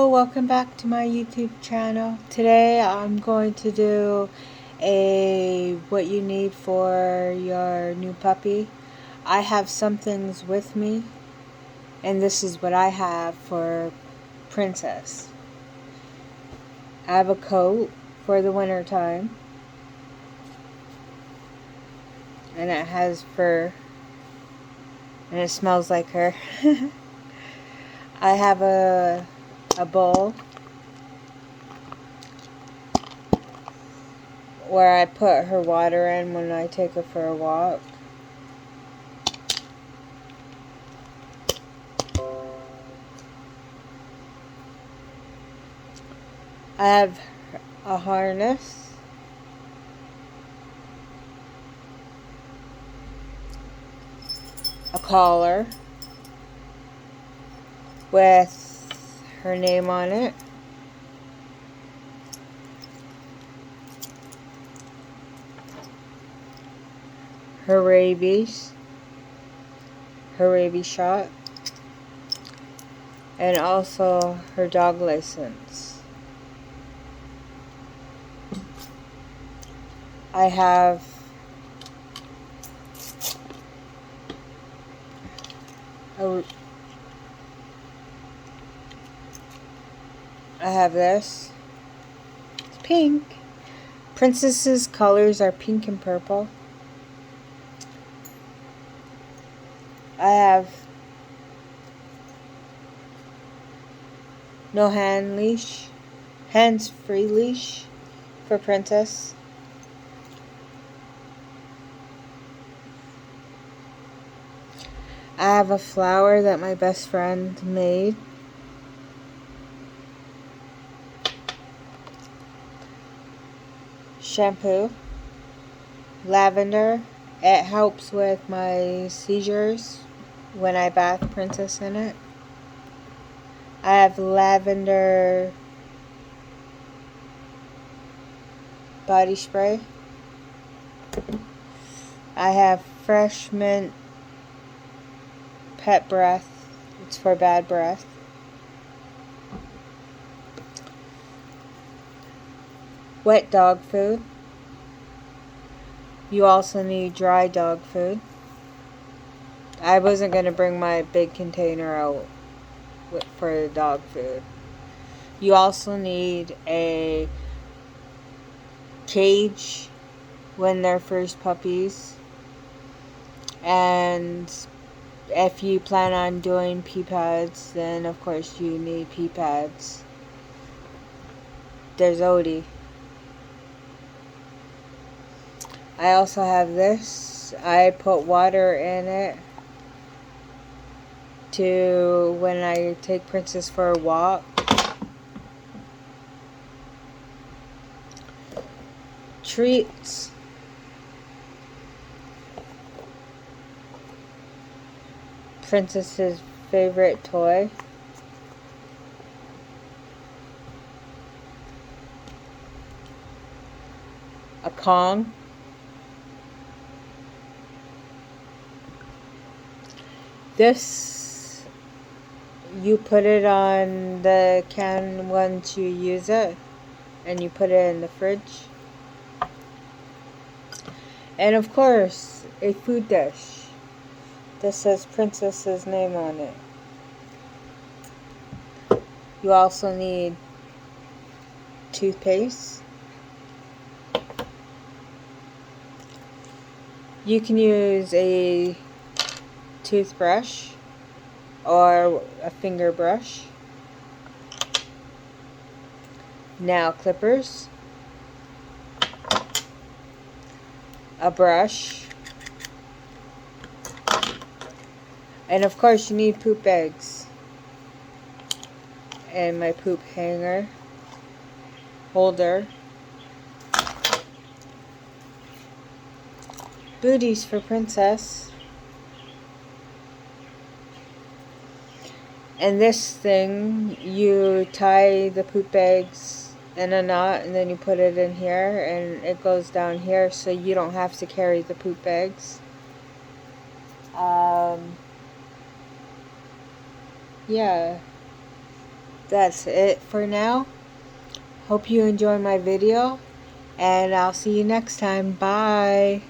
Hello, welcome back to my YouTube channel. Today I'm going to do a what you need for your new puppy. I have some things with me, and this is what I have for Princess. I have a coat for the winter time, and it has fur, and it smells like her. I have a bowl where I put her water in when I take her for a walk. I have a harness, a collar with her name on it, her rabies shot, and also her dog license. I have this. It's pink. Princess's colors are pink and purple. I have no hands-free leash for Princess. I have a flower that my best friend made. Shampoo. Lavender. It helps with my seizures when I bath Princess in it. I have lavender body spray. I have fresh mint pet breath. It's for bad breath. Wet dog food. You also need dry dog food. I wasn't going to bring my big container out for the dog food. You also need a cage when they're first puppies. And if you plan on doing pee pads, then of course you need pee pads. There's Odie. I also have this. I put water in it to when I take Princess for a walk. Treats. Princess's favorite toy. A Kong. This, you put it on the can once you use it, and you put it in the fridge. And of course, a food dish. This says Princess's name on it. You also need toothpaste. You can use a toothbrush or a finger brush. Nail clippers. A brush. And of course you need poop bags. And my poop hanger. Holder. Booties for Princess. And this thing, you tie the poop bags in a knot and then you put it in here and it goes down here so you don't have to carry the poop bags. Yeah. that's it for now. Hope you enjoy my video, and I'll see you next time. Bye.